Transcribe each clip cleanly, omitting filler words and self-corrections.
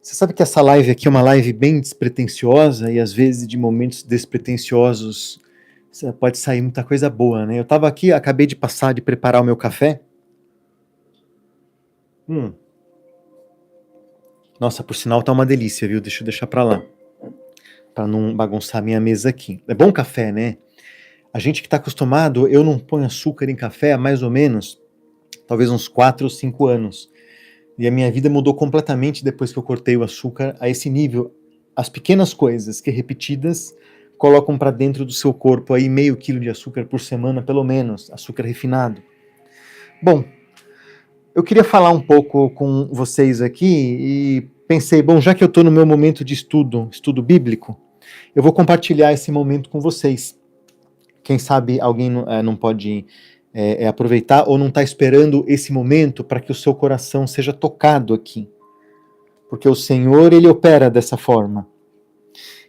Você sabe que essa live aqui é uma live bem despretensiosa e às vezes de momentos despretensiosos pode sair muita coisa boa, né? Eu tava aqui, acabei de preparar o meu café. Nossa, por sinal tá uma delícia, viu? Deixa eu deixar pra lá, pra não bagunçar a minha mesa aqui. É bom café, né? A gente que tá acostumado, eu não ponho açúcar em café há mais ou menos, talvez uns 4 ou 5 anos. E a minha vida mudou completamente depois que eu cortei o açúcar a esse nível. As pequenas coisas que repetidas colocam para dentro do seu corpo aí meio quilo de açúcar por semana, pelo menos, açúcar refinado. Bom, eu queria falar um pouco com vocês aqui e pensei, bom, já que eu estou no meu momento de estudo bíblico, eu vou compartilhar esse momento com vocês. Quem sabe alguém não pode aproveitar ou não está esperando esse momento para que o seu coração seja tocado aqui. Porque o Senhor, Ele opera dessa forma.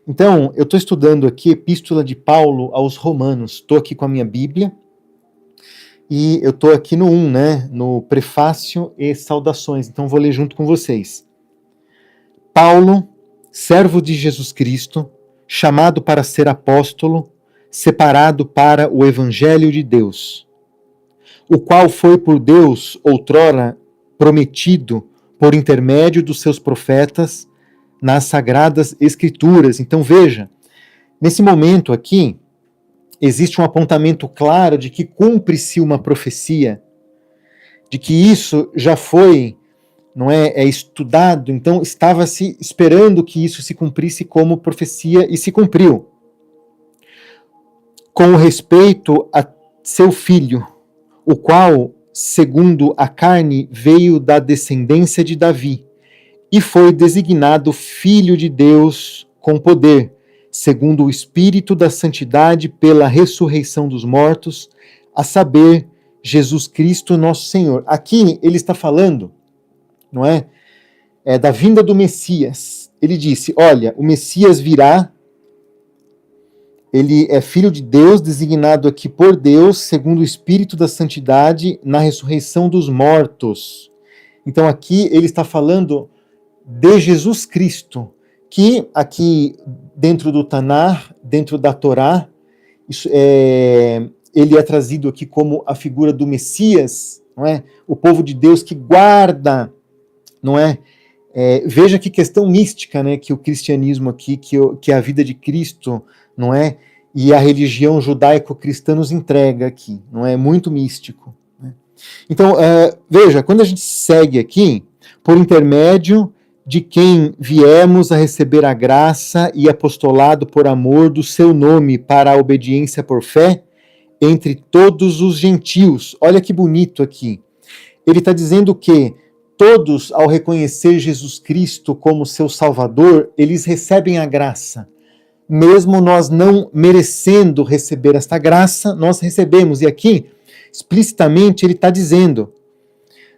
Então, eu estou estudando aqui Epístola de Paulo aos Romanos. Estou aqui com a minha Bíblia. E eu estou aqui no 1, né? No prefácio e saudações. Então, vou ler junto com vocês. Paulo, servo de Jesus Cristo, chamado para ser apóstolo, separado para o Evangelho de Deus, o qual foi por Deus outrora prometido por intermédio dos seus profetas nas Sagradas Escrituras. Então veja, nesse momento aqui, existe um apontamento claro de que cumpre-se uma profecia, de que isso já foi, não é estudado, então estava-se esperando que isso se cumprisse como profecia e se cumpriu. Com respeito a seu filho, o qual, segundo a carne, veio da descendência de Davi, e foi designado Filho de Deus com poder, segundo o Espírito da Santidade pela ressurreição dos mortos, a saber, Jesus Cristo nosso Senhor. Aqui ele está falando, não é da vinda do Messias. Ele disse, olha, o Messias virá, ele é Filho de Deus, designado aqui por Deus, segundo o Espírito da Santidade, na ressurreição dos mortos. Então aqui ele está falando de Jesus Cristo, que aqui dentro do Tanar, dentro da Torá, ele é trazido aqui como a figura do Messias, não é? O povo de Deus que guarda, não é? Veja que questão mística, né, que o cristianismo aqui, que a vida de Cristo, não é? E a religião judaico-cristã nos entrega aqui, não é? Muito místico. Né? Então, veja, quando a gente segue aqui, por intermédio de quem viemos a receber a graça e apostolado por amor do seu nome para a obediência por fé entre todos os gentios. Olha que bonito aqui. Ele está dizendo que todos, ao reconhecer Jesus Cristo como seu Salvador, eles recebem a graça. Mesmo nós não merecendo receber esta graça, nós recebemos. E aqui, explicitamente, ele está dizendo,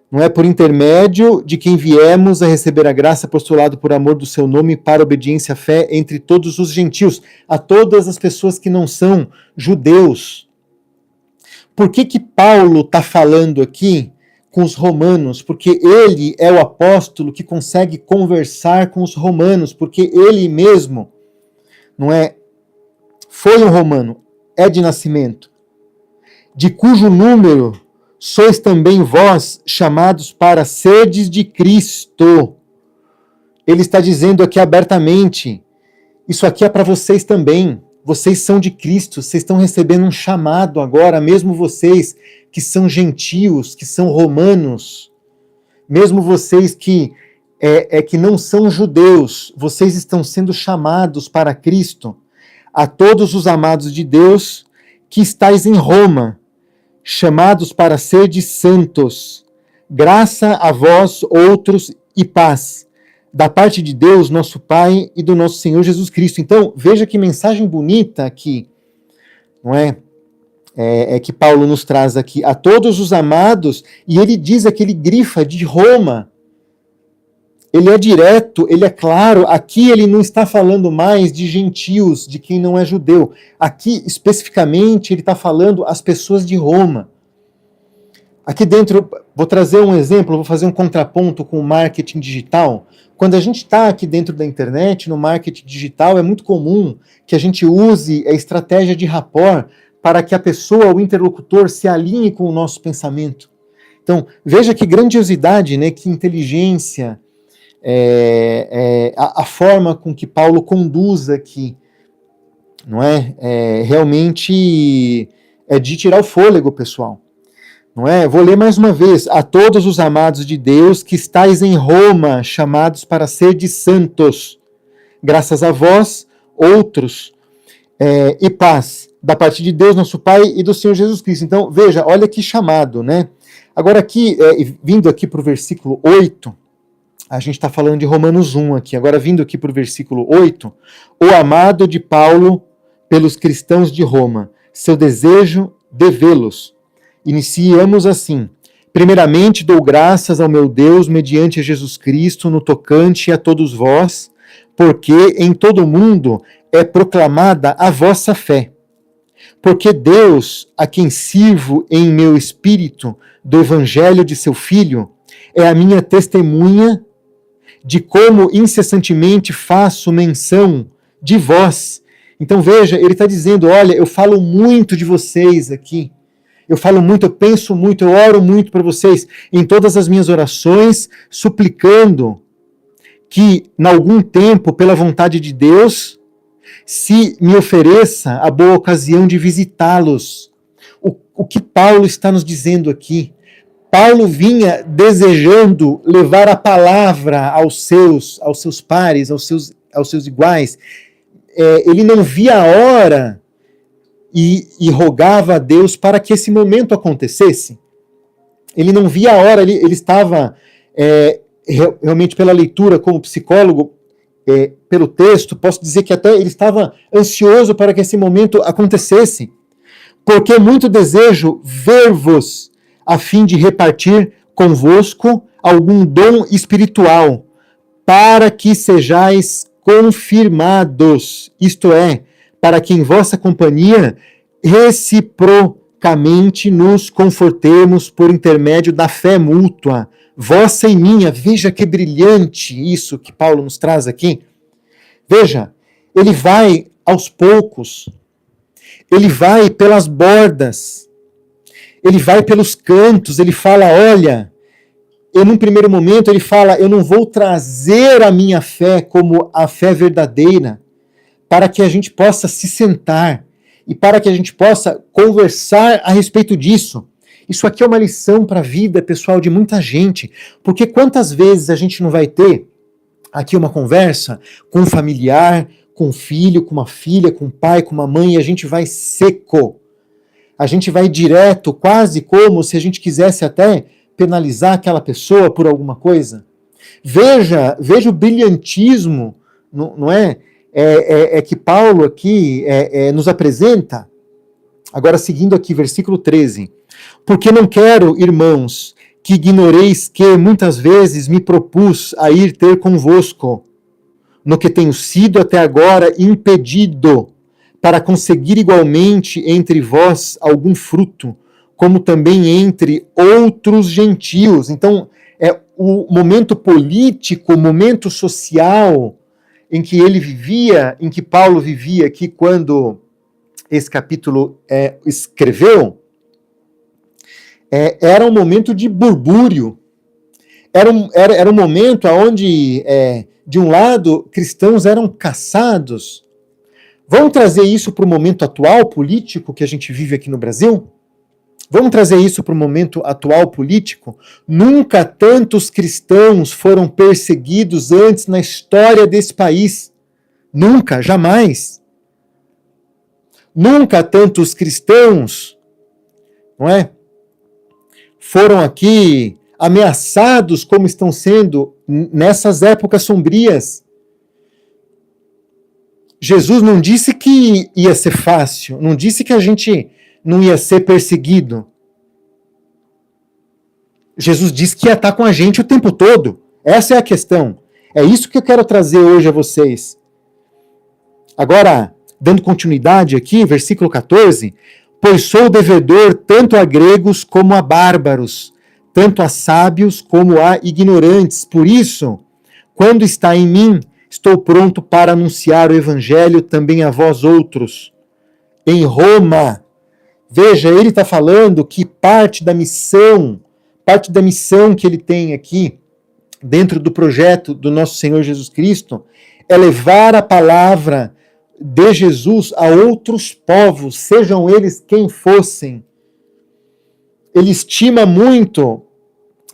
não é por intermédio de quem viemos a receber a graça apostolado por amor do seu nome para obediência à fé entre todos os gentios, a todas as pessoas que não são judeus. Por que Paulo está falando aqui com os romanos? Porque ele é o apóstolo que consegue conversar com os romanos, porque ele mesmo, não é, foi um romano, é de nascimento, de cujo número sois também vós chamados para serdes de Cristo. Ele está dizendo aqui abertamente, isso aqui é para vocês também. Vocês são de Cristo, vocês estão recebendo um chamado agora, mesmo vocês que são gentios, que são romanos, mesmo vocês que não são judeus, vocês estão sendo chamados para Cristo. A todos os amados de Deus que estáis em Roma, chamados para serdes santos, graça a vós outros e paz, da parte de Deus, nosso Pai, e do nosso Senhor Jesus Cristo. Então, veja que mensagem bonita aqui, não é? Que Paulo nos traz aqui, a todos os amados, e ele diz aqui, ele grifa de Roma. Ele é direto, ele é claro, aqui ele não está falando mais de gentios, de quem não é judeu. Aqui, especificamente, ele está falando as pessoas de Roma. Aqui dentro, vou trazer um exemplo, vou fazer um contraponto com o marketing digital. Quando a gente está aqui dentro da internet, no marketing digital, é muito comum que a gente use a estratégia de rapport para que a pessoa, o interlocutor, se alinhe com o nosso pensamento. Então, veja que grandiosidade, né, que inteligência, a forma com que Paulo conduz aqui, não é? Realmente é de tirar o fôlego, pessoal. Não é? Vou ler mais uma vez. A todos os amados de Deus que estáis em Roma, chamados para ser de santos, graças a vós, outros, e paz, da parte de Deus, nosso Pai, e do Senhor Jesus Cristo. Então, veja, olha que chamado, né? Agora aqui, vindo aqui para o versículo 8, a gente está falando de Romanos 1 aqui, agora vindo aqui para o versículo 8, o amado de Paulo pelos cristãos de Roma, seu desejo de vê-los. Iniciamos assim: primeiramente dou graças ao meu Deus mediante Jesus Cristo no tocante a todos vós, porque em todo o mundo é proclamada a vossa fé. Porque Deus, a quem sirvo em meu espírito do evangelho de seu Filho, é a minha testemunha de como incessantemente faço menção de vós. Então veja, ele está dizendo, olha, eu falo muito de vocês aqui. Eu falo muito, eu penso muito, eu oro muito para vocês em todas as minhas orações, suplicando que, em algum tempo, pela vontade de Deus, se me ofereça a boa ocasião de visitá-los. O que Paulo está nos dizendo aqui? Paulo vinha desejando levar a palavra aos seus pares, aos seus iguais. Ele não via a hora e rogava a Deus para que esse momento acontecesse. Ele não via a hora, ele estava realmente pela leitura como psicólogo, pelo texto, posso dizer que até ele estava ansioso para que esse momento acontecesse, porque muito desejo ver-vos a fim de repartir convosco algum dom espiritual, para que sejais confirmados, isto é, para que em vossa companhia reciprocamente nos confortemos por intermédio da fé mútua, vossa e minha. Veja que brilhante isso que Paulo nos traz aqui. Veja, ele vai aos poucos, ele vai pelas bordas, ele vai pelos cantos, ele fala, olha, e num primeiro momento ele fala, eu não vou trazer a minha fé como a fé verdadeira, para que a gente possa se sentar e para que a gente possa conversar a respeito disso. Isso aqui é uma lição para a vida, pessoal, de muita gente, porque quantas vezes a gente não vai ter aqui uma conversa com um familiar, com um filho, com uma filha, com um pai, com uma mãe, e a gente vai seco. A gente vai direto, quase como se a gente quisesse até penalizar aquela pessoa por alguma coisa. Veja o brilhantismo, não é? Que Paulo aqui nos apresenta. Agora, seguindo aqui, versículo 13. Porque não quero, irmãos, que ignoreis que muitas vezes me propus a ir ter convosco, no que tenho sido até agora impedido, para conseguir igualmente entre vós algum fruto, como também entre outros gentios. Então, o momento político, o momento social em que ele vivia, em que Paulo vivia aqui quando esse capítulo escreveu, era um momento de burbúrio. Era um momento onde, de um lado, cristãos eram caçados. Vamos trazer isso para o momento atual político que a gente vive aqui no Brasil? Vamos trazer isso para o momento atual político? Nunca tantos cristãos foram perseguidos antes na história desse país. Nunca, jamais. Nunca tantos cristãos, não é? Foram aqui ameaçados como estão sendo nessas épocas sombrias. Jesus não disse que ia ser fácil, não disse que a gente não ia ser perseguido. Jesus disse que ia estar com a gente o tempo todo. Essa é a questão. É isso que eu quero trazer hoje a vocês. Agora, dando continuidade aqui, versículo 14, pois sou devedor tanto a gregos como a bárbaros, tanto a sábios como a ignorantes. Por isso, quando está em mim, estou pronto para anunciar o evangelho também a vós outros. Em Roma, veja, ele está falando que parte da missão que ele tem aqui, dentro do projeto do nosso Senhor Jesus Cristo, é levar a palavra de Jesus a outros povos, sejam eles quem fossem. Ele estima muito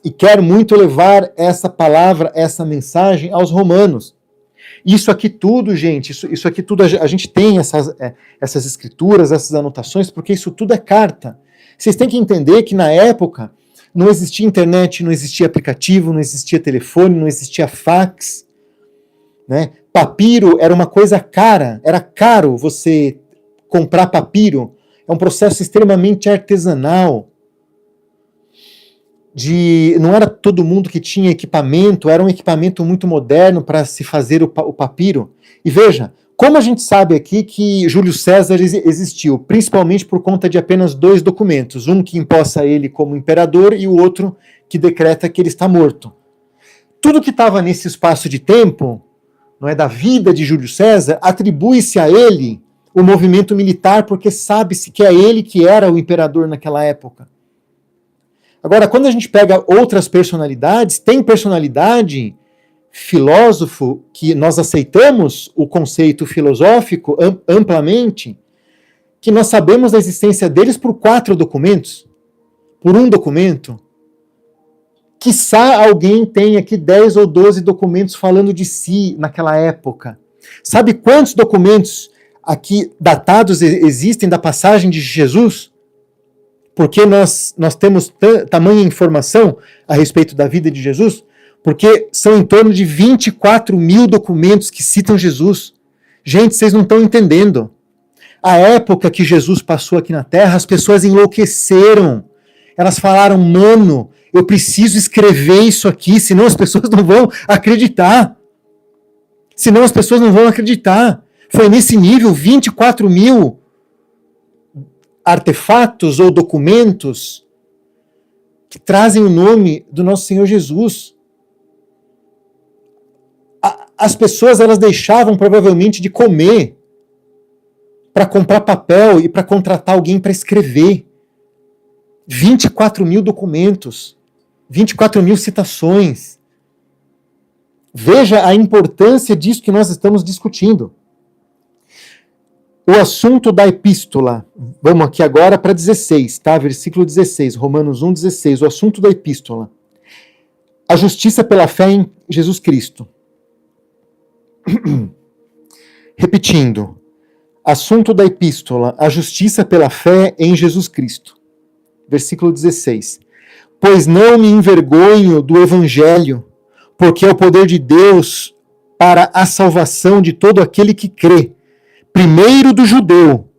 e quer muito levar essa palavra, essa mensagem aos romanos. Isso aqui tudo, gente, isso aqui tudo, a gente tem essas escrituras, essas anotações, porque isso tudo é carta. Vocês têm que entender que na época não existia internet, não existia aplicativo, não existia telefone, não existia fax, né? Papiro era uma coisa cara, era caro você comprar papiro. É um processo extremamente artesanal. Não era todo mundo que tinha equipamento, era um equipamento muito moderno para se fazer o papiro. E veja, como a gente sabe aqui que Júlio César existiu, principalmente por conta de apenas 2 documentos, um que empossa ele como imperador e o outro que decreta que ele está morto. Tudo que estava nesse espaço de tempo, não é, da vida de Júlio César, atribui-se a ele o movimento militar, porque sabe-se que é ele que era o imperador naquela época. Agora, quando a gente pega outras personalidades, tem personalidade, filósofo, que nós aceitamos o conceito filosófico amplamente, que nós sabemos da existência deles por 4 documentos, por um documento. Quiçá alguém tenha aqui 10 ou 12 documentos falando de si naquela época. Sabe quantos documentos aqui datados existem da passagem de Jesus? Porque nós temos tamanha informação a respeito da vida de Jesus? Porque são em torno de 24 mil documentos que citam Jesus. Gente, vocês não estão entendendo. A época que Jesus passou aqui na Terra, as pessoas enlouqueceram. Elas falaram, mano, eu preciso escrever isso aqui, senão as pessoas não vão acreditar. Senão as pessoas não vão acreditar. Foi nesse nível, 24 mil artefatos ou documentos que trazem o nome do nosso Senhor Jesus. As pessoas, elas deixavam provavelmente de comer para comprar papel e para contratar alguém para escrever. 24 mil documentos, 24 mil citações. Veja a importância disso que nós estamos discutindo. O assunto da epístola, vamos aqui agora para 16, tá? Versículo 16, Romanos 1, 16, o assunto da epístola. A justiça pela fé em Jesus Cristo. Repetindo, assunto da epístola, a justiça pela fé em Jesus Cristo. Versículo 16. Pois não me envergonho do evangelho, porque é o poder de Deus para a salvação de todo aquele que crê, primeiro do judeu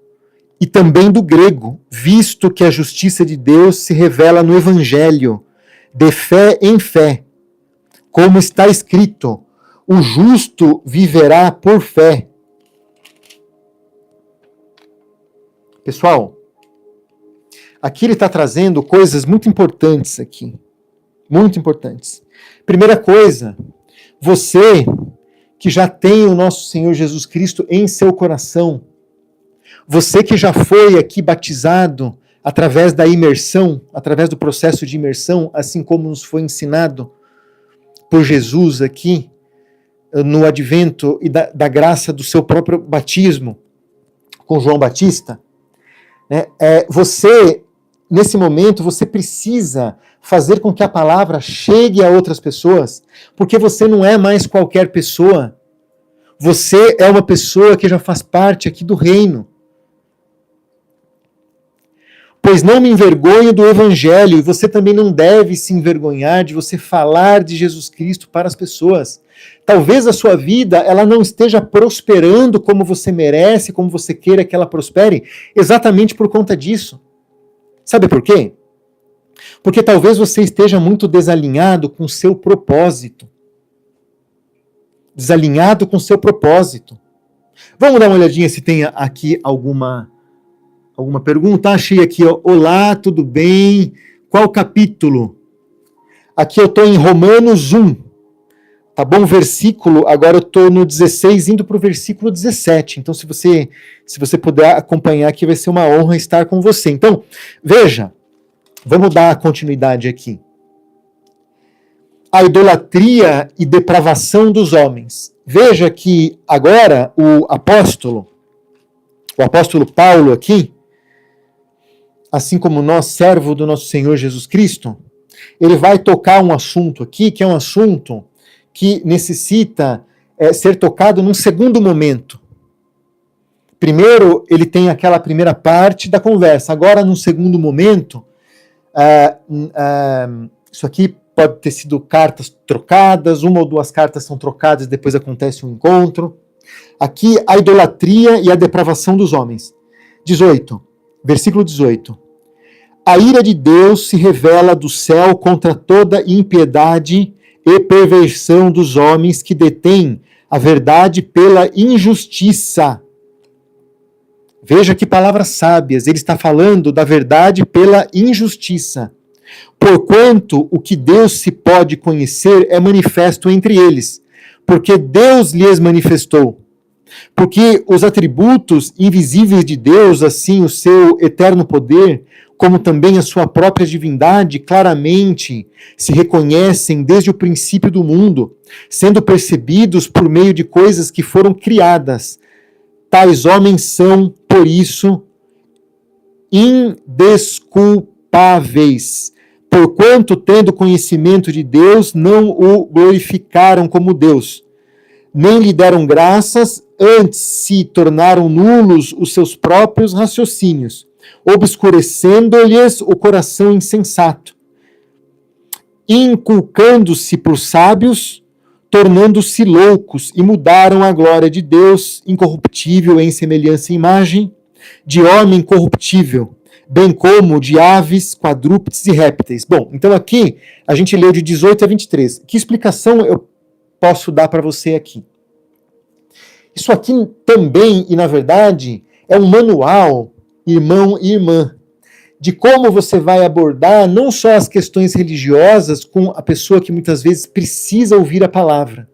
e também do grego, visto que a justiça de Deus se revela no evangelho, de fé em fé, como está escrito, o justo viverá por fé. Pessoal, aqui ele está trazendo coisas muito importantes aqui. Muito importantes. Primeira coisa, você que já tem o nosso Senhor Jesus Cristo em seu coração, você que já foi aqui batizado através da imersão, através do processo de imersão, assim como nos foi ensinado por Jesus aqui, no advento e da graça do seu próprio batismo com João Batista, você, nesse momento, você precisa fazer com que a palavra chegue a outras pessoas, porque você não é mais qualquer pessoa. Você é uma pessoa que já faz parte aqui do reino. Pois não me envergonho do evangelho, e você também não deve se envergonhar de você falar de Jesus Cristo para as pessoas. Talvez a sua vida ela não esteja prosperando como você merece, como você queira que ela prospere, exatamente por conta disso. Sabe por quê? Porque talvez você esteja muito desalinhado com o seu propósito. Desalinhado com o seu propósito. Vamos dar uma olhadinha se tem aqui alguma Alguma pergunta? Achei aqui, ó. Olá, tudo bem? Qual capítulo? Aqui eu estou em Romanos 1, tá bom? Versículo, agora eu estou no 16, indo para o versículo 17. Então, se você puder acompanhar aqui, vai ser uma honra estar com você. Então, veja, vamos dar continuidade aqui. A idolatria e depravação dos homens. Veja que agora o apóstolo Paulo aqui, assim como nós, servo do nosso Senhor Jesus Cristo, ele vai tocar um assunto aqui, que é um assunto que necessita ser tocado num segundo momento. Primeiro, ele tem aquela primeira parte da conversa. Agora, num segundo momento, isso aqui pode ter sido cartas trocadas, uma ou duas cartas são trocadas e depois acontece um encontro. Aqui, a idolatria e a depravação dos homens. 18, versículo 18. A ira de Deus se revela do céu contra toda impiedade e perversão dos homens que detêm a verdade pela injustiça. Veja que palavras sábias, ele está falando da verdade pela injustiça. Porquanto o que Deus se pode conhecer é manifesto entre eles, porque Deus lhes manifestou. Porque os atributos invisíveis de Deus, assim o seu eterno poder, como também a sua própria divindade, claramente se reconhecem desde o princípio do mundo, sendo percebidos por meio de coisas que foram criadas. Tais homens são, por isso, indesculpáveis, porquanto, tendo conhecimento de Deus, não o glorificaram como Deus, nem lhe deram graças, antes se tornaram nulos os seus próprios raciocínios, obscurecendo-lhes o coração insensato, inculcando-se por sábios, tornando-se loucos, e mudaram a glória de Deus, incorruptível em semelhança e imagem, de homem corruptível, bem como de aves, quadrúpedes e répteis. Bom, então aqui a gente leu de 18 a 23. Que explicação eu posso dar para você aqui? Isso aqui também, e na verdade, é um manual, irmão e irmã, de como você vai abordar não só as questões religiosas com a pessoa que muitas vezes precisa ouvir a palavra,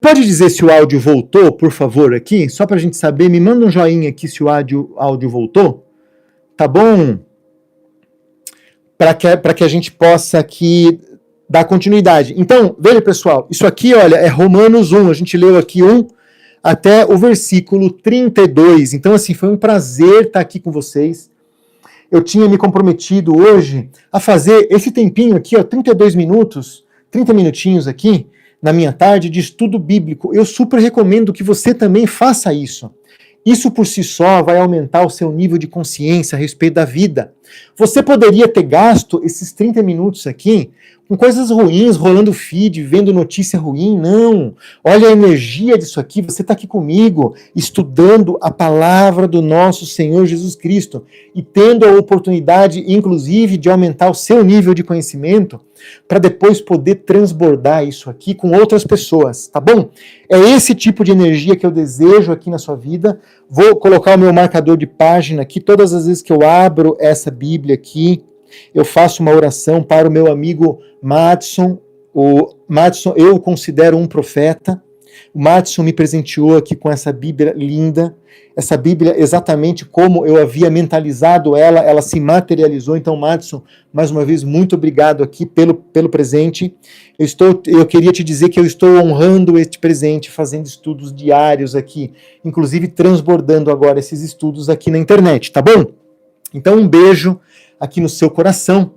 pode dizer se o áudio voltou, por favor, aqui? Só para a gente saber, me manda um joinha aqui se o áudio voltou. Tá bom? Para que a gente possa aqui dar continuidade. Então, veja, pessoal, isso aqui, olha, é Romanos 1. A gente leu aqui 1 até o versículo 32. Então, assim, foi um prazer estar aqui com vocês. Eu tinha me comprometido hoje a fazer esse tempinho aqui, ó, 32 minutos, 30 minutinhos aqui, na minha tarde, de estudo bíblico. Eu super recomendo que você também faça isso. Isso por si só vai aumentar o seu nível de consciência a respeito da vida. Você poderia ter gasto esses 30 minutos aqui com coisas ruins, rolando feed, vendo notícia ruim. Não. Olha a energia disso aqui. Você está aqui comigo, estudando a palavra do nosso Senhor Jesus Cristo e tendo a oportunidade, inclusive, de aumentar o seu nível de conhecimento para depois poder transbordar isso aqui com outras pessoas, tá bom? É esse tipo de energia que eu desejo aqui na sua vida. Vou colocar o meu marcador de página aqui. Todas as vezes que eu abro essa Bíblia aqui, eu faço uma oração para o meu amigo Madison. O Madison eu o considero um profeta. O Madison me presenteou aqui com essa Bíblia linda. Essa Bíblia, exatamente como eu havia mentalizado ela se materializou. Então, Madison, mais uma vez, muito obrigado aqui pelo presente. Eu queria te dizer que eu estou honrando este presente, fazendo estudos diários aqui, inclusive transbordando agora esses estudos aqui na internet, tá bom? Então, um beijo aqui no seu coração.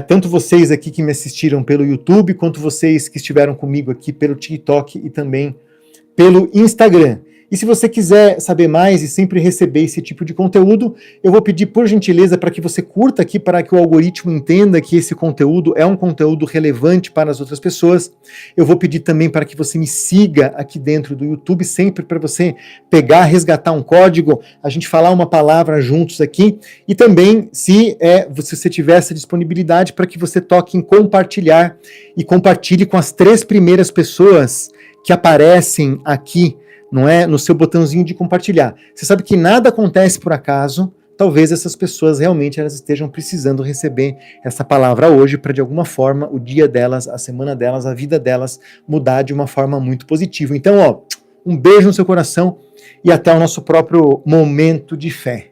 Tanto vocês aqui que me assistiram pelo YouTube, quanto vocês que estiveram comigo aqui pelo TikTok e também pelo Instagram. E se você quiser saber mais e sempre receber esse tipo de conteúdo, eu vou pedir por gentileza para que você curta aqui, para que o algoritmo entenda que esse conteúdo é um conteúdo relevante para as outras pessoas. Eu vou pedir também para que você me siga aqui dentro do YouTube, sempre para você pegar, resgatar um código, a gente falar uma palavra juntos aqui. E também, se você tiver essa disponibilidade, para que você toque em compartilhar e compartilhe com as 3 primeiras pessoas que aparecem aqui, não é? No seu botãozinho de compartilhar. Você sabe que nada acontece por acaso. Talvez essas pessoas realmente elas estejam precisando receber essa palavra hoje para, de alguma forma, o dia delas, a semana delas, a vida delas mudar de uma forma muito positiva. Então, ó, um beijo no seu coração e até o nosso próprio momento de fé.